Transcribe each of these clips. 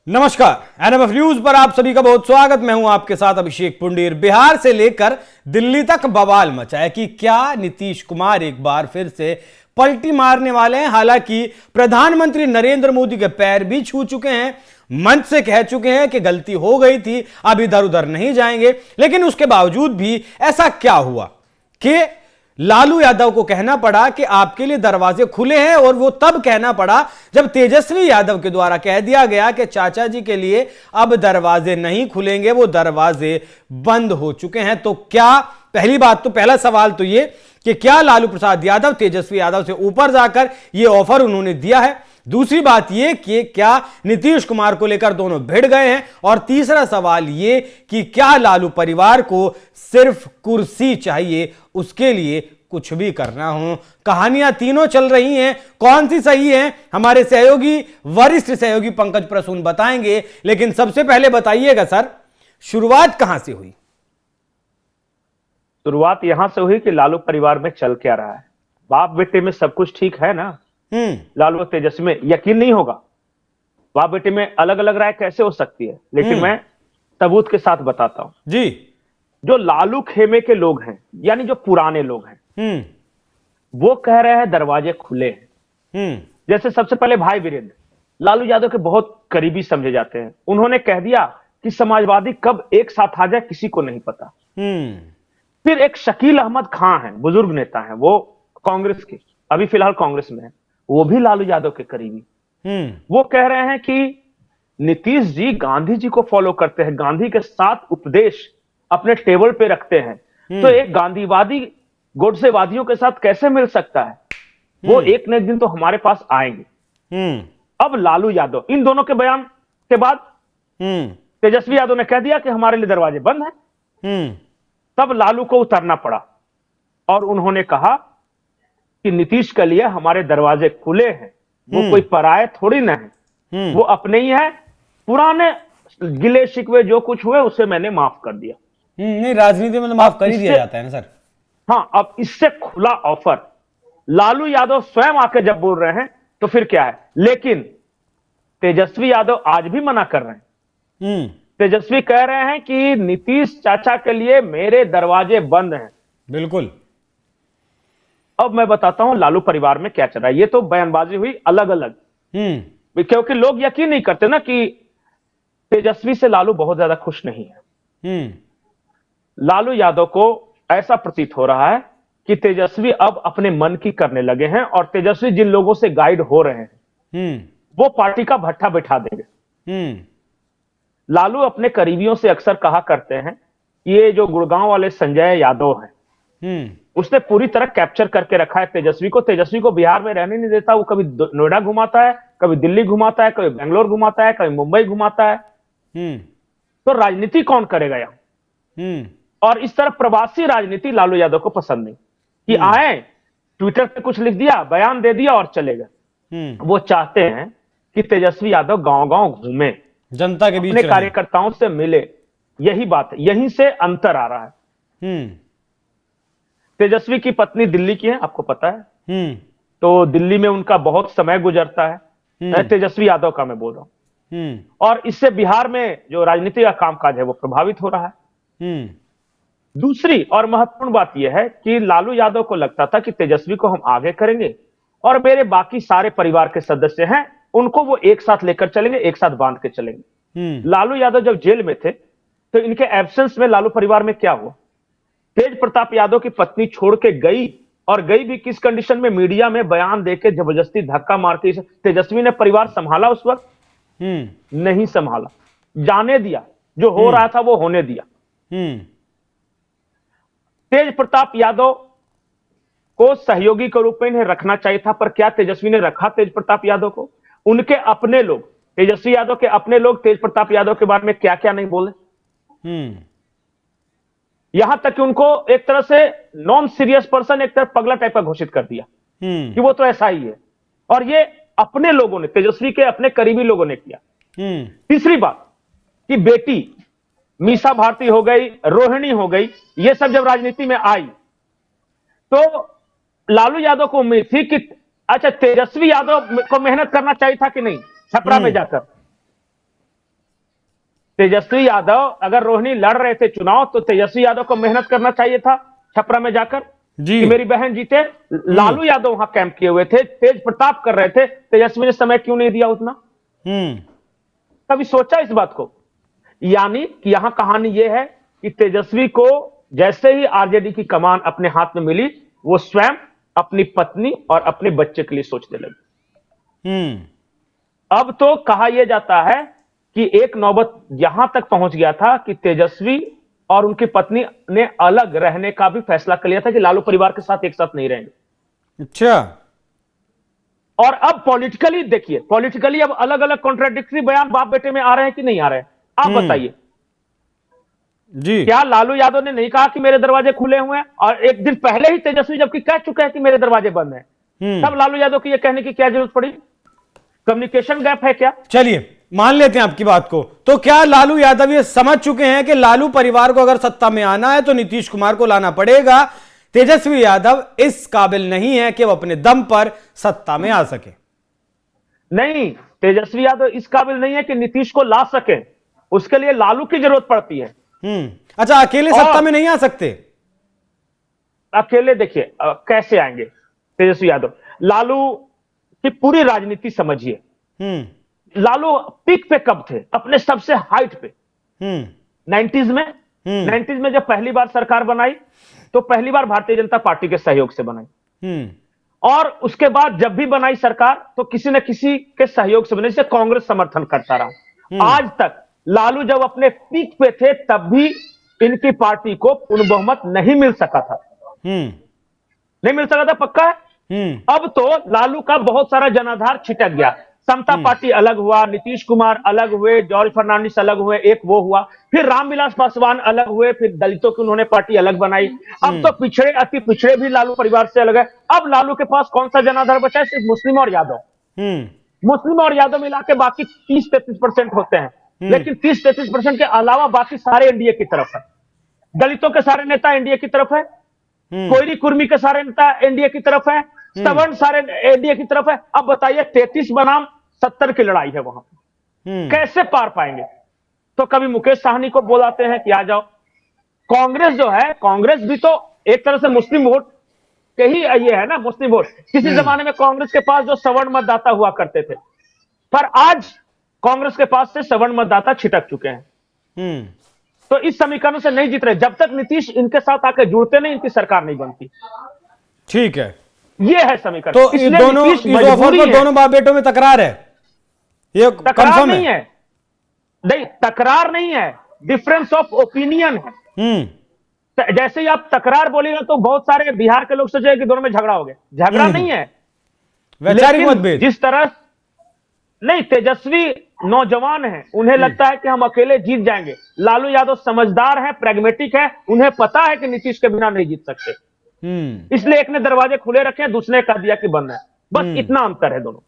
नमस्कार, NMF news पर आप सभी का बहुत स्वागत। मैं हूं आपके साथ अभिषेक पुंडीर। बिहार से लेकर दिल्ली तक बवाल मचा है कि क्या नीतीश कुमार एक बार फिर से पलटी मारने वाले हैं। हालांकि प्रधानमंत्री नरेंद्र मोदी के पैर भी छू चुके हैं, मंच से कह चुके हैं कि गलती हो गई थी, अब इधर उधर नहीं जाएंगे। लेकिन उसके बावजूद भी ऐसा क्या हुआ कि लालू यादव को कहना पड़ा कि आपके लिए दरवाजे खुले हैं, और वो तब कहना पड़ा जब तेजस्वी यादव के द्वारा कह दिया गया कि चाचा जी के लिए अब दरवाजे नहीं खुलेंगे, वो दरवाजे बंद हो चुके हैं। तो क्या, पहली बात तो पहला सवाल तो ये कि क्या लालू प्रसाद यादव तेजस्वी यादव से ऊपर जाकर ये ऑफर उन्होंने दिया है? दूसरी बात यह कि क्या नीतीश कुमार को लेकर दोनों भिड़ गए हैं? और तीसरा सवाल यह कि क्या लालू परिवार को सिर्फ कुर्सी चाहिए, उसके लिए कुछ भी करना हो? कहानियां तीनों चल रही हैं, कौन सी सही है हमारे सहयोगी, वरिष्ठ सहयोगी पंकज प्रसून बताएंगे। लेकिन सबसे पहले बताइएगा सर, शुरुआत कहां से हुई? शुरुआत यहां से हुई कि लालू परिवार में चल क्या रहा है। बाप बेटे में सब कुछ ठीक है ना। लालू और तेजस्वी में यकीन नहीं होगा। बाप बेटे में अलग अलग राय कैसे हो सकती है, लेकिन मैं सबूत के साथ बताता हूं जी। जो लालू खेमे के लोग हैं, यानी जो पुराने लोग हैं, वो कह रहे हैं दरवाजे खुले हैं। जैसे सबसे पहले भाई वीरेंद्र लालू यादव के बहुत करीबी समझे जाते हैं। उन्होंने कह दिया कि समाजवादी कब एक साथ आ जाए किसी को नहीं पता। फिर एक शकील अहमद खां है, बुजुर्ग नेता है, वो कांग्रेस के, अभी फिलहाल कांग्रेस में है, वो भी लालू यादव के करीबी। वो कह रहे हैं कि नीतीश जी गांधी जी को फॉलो करते हैं, गांधी के साथ उपदेश अपने टेबल पे रखते हैं, तो एक गांधीवादी गोडसेवादियों के साथ कैसे मिल सकता है? वो एक न एक दिन तो हमारे पास आएंगे। अब लालू यादव, इन दोनों के बयान के बाद तेजस्वी यादव ने कह दिया कि हमारे लिए दरवाजे बंद हैं। तब लालू को उतरना पड़ा और उन्होंने कहा कि नीतीश के लिए हमारे दरवाजे खुले हैं, वो कोई पराये थोड़ी ना है, वो अपने ही है। पुराने गिले शिकवे जो कुछ हुए उसे मैंने माफ कर दिया। नहीं, राजनीति में तो माफ कर ही दिया जाता है ना सर। हाँ, अब इससे खुला ऑफर लालू यादव स्वयं आके जब बोल रहे हैं तो फिर क्या है। लेकिन तेजस्वी यादव आज भी मना कर रहे हैं। तेजस्वी कह रहे हैं कि नीतीश चाचा के लिए मेरे दरवाजे बंद हैं। बिल्कुल। अब मैं बताता हूं लालू परिवार में क्या चल रहा है। ये तो बयानबाजी हुई अलग अलग, क्योंकि लोग यकीन नहीं करते ना कि तेजस्वी से लालू बहुत ज्यादा खुश नहीं है। लालू यादव को ऐसा प्रतीत हो रहा है कि तेजस्वी अब अपने मन की करने लगे हैं, और तेजस्वी जिन लोगों से गाइड हो रहे हैं वो पार्टी का भट्ठा बैठा देंगे। लालू अपने करीबियों से अक्सर कहा करते हैं, ये जो गुड़गांव वाले संजय यादव हैं, उसने पूरी तरह कैप्चर करके रखा है तेजस्वी को। तेजस्वी को बिहार में रहने नहीं देता। वो कभी नोएडा घुमाता है, कभी दिल्ली घुमाता है, कभी बेंगलोर घुमाता है, कभी मुंबई घुमाता है। तो राजनीति कौन करेगा यहां? और इस तरह प्रवासी राजनीति लालू यादव को पसंद नहीं कि आए, ट्विटर पे कुछ लिख दिया, बयान दे दिया और चले गए। वो चाहते हैं कि तेजस्वी यादव गांव गांव घूमे, जनता के बीच अपने कार्यकर्ताओं से मिले। यही बात है, यहीं से अंतर आ रहा है। तेजस्वी की पत्नी दिल्ली की है, आपको पता है। तो दिल्ली में उनका बहुत समय गुजरता है, तेजस्वी यादव का मैं बोल रहा हूं। और इससे बिहार में जो राजनीति का कामकाज है वो प्रभावित हो रहा है। दूसरी और महत्वपूर्ण बात यह है कि लालू यादव को लगता था कि तेजस्वी को हम आगे करेंगे और मेरे बाकी सारे परिवार के सदस्य हैं उनको वो एक साथ लेकर चलेंगे, एक साथ बांध के चलेंगे। लालू यादव जब जेल में थे तो इनके एब्सेंस में लालू परिवार में क्या हुआ? तेज प्रताप यादव की पत्नी छोड़ के गई, और गई भी किस कंडीशन में? मीडिया में बयान देके जबरदस्ती धक्का मार के। तेजस्वी ने परिवार संभाला उस वक्त? नहीं संभाला, जाने दिया, जो हो रहा था वो होने दिया। तेज प्रताप यादव को सहयोगी के रूप में इन्हें रखना चाहिए था, पर क्या तेजस्वी ने रखा तेज प्रताप यादव को? उनके अपने लोग, तेजस्वी यादव के अपने लोग तेज प्रताप यादव के बारे में क्या क्या नहीं बोले। यहां तक कि उनको एक तरह से नॉन सीरियस पर्सन, एक तरह पगला टाइप का घोषित कर दिया कि वो तो ऐसा ही है। और ये अपने लोगों ने, तेजस्वी के अपने करीबी लोगों ने किया। तीसरी बात कि बेटी मीसा भारती हो गई, रोहिणी हो गई, ये सब जब राजनीति में आई तो लालू यादव को उम्मीद थी कि अच्छा तेजस्वी यादव को मेहनत करना चाहिए था कि नहीं छपरा में जाकर। तेजस्वी यादव, अगर रोहिणी लड़ रहे थे चुनाव, तो तेजस्वी यादव को मेहनत करना चाहिए था छपरा में जाकर जी कि मेरी बहन जीते। लालू यादव वहां कैंप किए हुए थे, तेज प्रताप कर रहे थे, तेजस्वी ने समय क्यों नहीं दिया उतना? कभी सोचा इस बात को? यानी कि यहां कहानी यह है कि तेजस्वी को जैसे ही आरजेडी की कमान अपने हाथ में मिली, वो स्वयं अपनी पत्नी और अपने बच्चे के लिए सोचने लगे। अब तो कहा यह जाता है कि एक नौबत यहां तक पहुंच गया था कि तेजस्वी और उनकी पत्नी ने अलग रहने का भी फैसला कर लिया था कि लालू परिवार के साथ एक साथ नहीं रहेंगे। अच्छा। और अब पॉलिटिकली देखिए, पॉलिटिकली अब अलग अलग कॉन्ट्राडिक्टरी बयान बाप बेटे में आ रहे हैं कि नहीं आ रहे हैं? आप बताइए जी। क्या लालू यादव ने नहीं कहा कि मेरे दरवाजे खुले हुए हैं? और एक दिन पहले ही तेजस्वी जबकि कह चुके हैं कि मेरे दरवाजे बंद हैं, तब लालू यादव को यह कहने की क्या जरूरत पड़ी? कम्युनिकेशन गैप है क्या? चलिए मान लेते हैं आपकी बात को, तो क्या लालू यादव ये समझ चुके हैं कि लालू परिवार को अगर सत्ता में आना है तो नीतीश कुमार को लाना पड़ेगा, तेजस्वी यादव इस काबिल नहीं है कि वो अपने दम पर सत्ता में आ सके? नहीं, तेजस्वी यादव इस काबिल नहीं है कि नीतीश को ला सके, उसके लिए लालू की जरूरत पड़ती है। अच्छा, अकेले सत्ता में नहीं आ सकते? अकेले देखिए कैसे आएंगे तेजस्वी यादव? लालू की पूरी राजनीति समझिए। लालू पीक पे कब थे? अपने सबसे हाइट पे 90s में। 90s में जब पहली बार सरकार बनाई तो पहली बार भारतीय जनता पार्टी के सहयोग से बनाई, और उसके बाद जब भी बनाई सरकार तो किसी न किसी के सहयोग से बनी, जैसे कांग्रेस समर्थन करता रहा। आज तक लालू जब अपने पीक पे थे तब भी इनकी पार्टी को पूर्ण बहुमत नहीं मिल सका था। नहीं मिल सका था, पक्का है। अब तो लालू का बहुत सारा जनाधार छिटक गया। समता पार्टी अलग हुआ, नीतीश कुमार अलग हुए, जॉर्ज फर्नांडिस अलग हुए, एक वो हुआ, फिर रामविलास पासवान अलग हुए, फिर दलितों की उन्होंने पार्टी अलग बनाई। अब तो पिछड़े, अति पिछड़े भी लालू परिवार से अलग है। अब लालू के पास कौन सा जनाधार बचा है? सिर्फ मुस्लिम और यादव। मुस्लिम और यादव मिला के बाकी 30-33% होते हैं, लेकिन 30-33% के अलावा बाकी सारे एनडीए की तरफ है। दलितों के सारे नेता एनडीए की तरफ है, कोयरी कुर्मी के सारे नेता एनडीए की तरफ है, सवर्ण सारे एनडीए की तरफ है। अब बताइए 33 बनाम 70 की लड़ाई है वहां, कैसे पार पाएंगे? तो कभी मुकेश साहनी को बुलाते हैं कि आ जाओ। कांग्रेस जो है, कांग्रेस भी तो एक तरह से मुस्लिम वोट के ही ये है ना, मुस्लिम वोट। किसी जमाने में कांग्रेस के पास जो सवर्ण मतदाता हुआ करते थे, पर आज कांग्रेस के पास से सवर्ण मतदाता छिटक चुके हैं। तो इस समीकरण से नहीं जीत रहे। जब तक नीतीश इनके साथ आकर जुड़ते नहीं, इनकी सरकार नहीं बनती। ठीक है, ये है समीकरण। तो ये दोनों इस ऑफर पर दोनों बाप बेटों में तकरार है? ये तकरार नहीं है, नहीं तकरार नहीं है, डिफरेंस ऑफ ओपिनियन है। जैसे ही आप तकरार बोलेगा तो बहुत सारे बिहार के लोग सोचेंगे कि दोनों में झगड़ा हो गया। झगड़ा नहीं है, वैचारिक मतभेद। जिस तरह नहीं, तेजस्वी नौजवान हैं, उन्हें लगता है कि हम अकेले जीत जाएंगे। लालू यादव समझदार है, प्रैग्मेटिक है, उन्हें पता है कि नीतीश के बिना नहीं जीत सकते, इसलिए एक ने दरवाजे खुले रखे, दूसरे ने कह दिया कि बंद है। बस इतना अंतर है दोनों।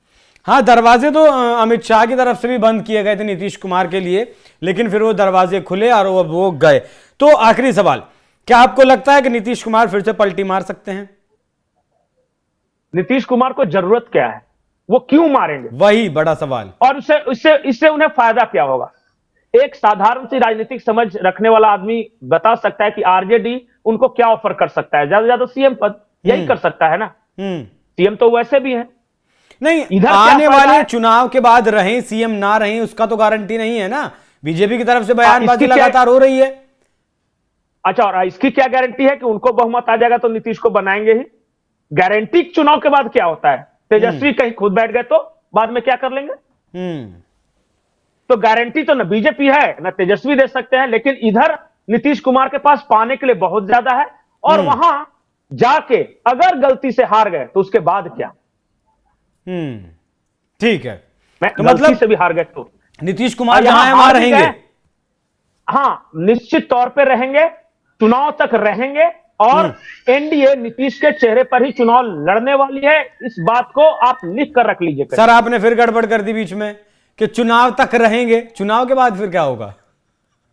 हाँ, दरवाजे तो अमित शाह की तरफ से भी बंद किए गए थे नीतीश कुमार के लिए, लेकिन फिर वो दरवाजे खुले और वो गए। तो आखिरी सवाल, क्या आपको लगता है कि नीतीश कुमार फिर से पलटी मार सकते हैं? नीतीश कुमार को जरूरत क्या है? वो क्यों मारेंगे? वही बड़ा सवाल। और इससे उन्हें फायदा क्या होगा? एक साधारण सी राजनीतिक समझ रखने वाला आदमी बता सकता है कि आरजेडी उनको क्या ऑफर कर सकता है। ज्यादा से ज्यादा सीएम पद यही कर सकता है ना। सीएम तो वैसे भी है नहीं, आने वाले चुनाव के बाद रहें सीएम ना रहें उसका तो गारंटी नहीं है ना। बीजेपी की तरफ से बयानबाजी लगातार हो रही है। अच्छा, और इसकी क्या गारंटी है कि उनको बहुमत आ जाएगा तो नीतीश को बनाएंगे ही? गारंटी चुनाव के बाद क्या होता है? तेजस्वी कहीं खुद बैठ गए तो बाद में क्या कर लेंगे? तो गारंटी तो न बीजेपी है न तेजस्वी दे सकते हैं, लेकिन इधर नीतीश कुमार के पास पाने के लिए बहुत ज्यादा है, और वहां जाके अगर गलती से हार गए तो उसके बाद क्या? ठीक है, तो मतलब से भी हार गए तो नीतीश कुमार जहां है वहां रहेंगे। हाँ, निश्चित तौर पे रहेंगे, चुनाव तक रहेंगे, और एनडीए नीतीश के चेहरे पर ही चुनाव लड़ने वाली है। इस बात को आप लिख कर रख लीजिए। सर, आपने फिर गड़बड़ कर दी बीच में कि चुनाव तक रहेंगे, चुनाव के बाद फिर क्या होगा?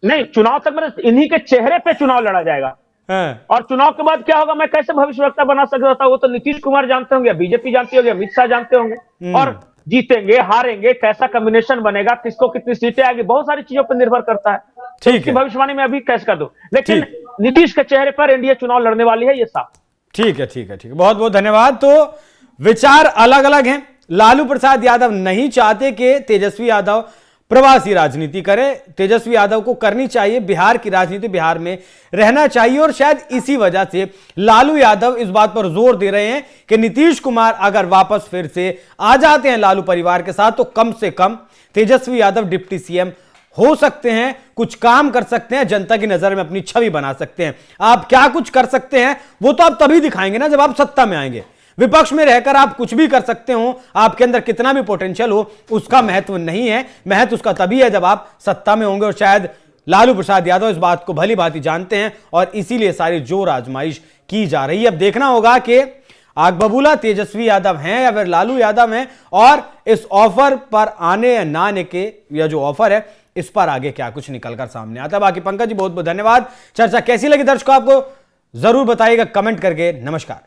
नहीं, चुनाव तक मतलब इन्हीं के चेहरे पे चुनाव लड़ा जाएगा। और चुनाव के बाद क्या होगा मैं कैसे भविष्यवक्ता बना सकता था? वो तो नीतीश कुमार जानते होंगे, बीजेपी जानती होगी, अमित शाह जानते होंगे। और जीतेंगे हारेंगे, कैसा कॉम्बिनेशन बनेगा, किसको कितनी सीटें आएगी, बहुत सारी चीजों पर निर्भर करता है। तो इसकी भविष्यवाणी में अभी कैसे कर दूं, लेकिन नीतीश के चेहरे पर एनडीए चुनाव लड़ने वाली है, ये साफ। ठीक है, ठीक है, ठीक है, बहुत बहुत धन्यवाद। तो विचार अलग अलग हैं। लालू प्रसाद यादव नहीं चाहते कि तेजस्वी यादव प्रवासी राजनीति करे। तेजस्वी यादव को करनी चाहिए, बिहार की राजनीति, बिहार में रहना चाहिए। और शायद इसी वजह से लालू यादव इस बात पर जोर दे रहे हैं कि नीतीश कुमार अगर वापस फिर से आ जाते हैं लालू परिवार के साथ, तो कम से कम तेजस्वी यादव डिप्टी सीएम हो सकते हैं, कुछ काम कर सकते हैं, जनता की नजर में अपनी छवि बना सकते हैं। आप क्या कुछ कर सकते हैं वो तो आप तभी दिखाएंगे ना जब आप सत्ता में आएंगे। विपक्ष में रहकर आप कुछ भी कर सकते हो, आपके अंदर कितना भी पोटेंशियल हो, उसका महत्व नहीं है। महत्व उसका तभी है जब आप सत्ता में होंगे। और शायद लालू प्रसाद यादव इस बात को भली भांति जानते हैं और इसीलिए सारी जोर आजमाइश की जा रही है। अब देखना होगा कि आग बबूला तेजस्वी यादव हैं या फिर लालू यादव हैं, और इस ऑफर पर आने या ना आने के, यह जो ऑफर है इस पर आगे क्या कुछ निकलकर सामने आता है। बाकी पंकज जी बहुत बहुत धन्यवाद। चर्चा कैसी लगी दर्शकों आपको जरूर बताइएगा कमेंट करके। नमस्कार।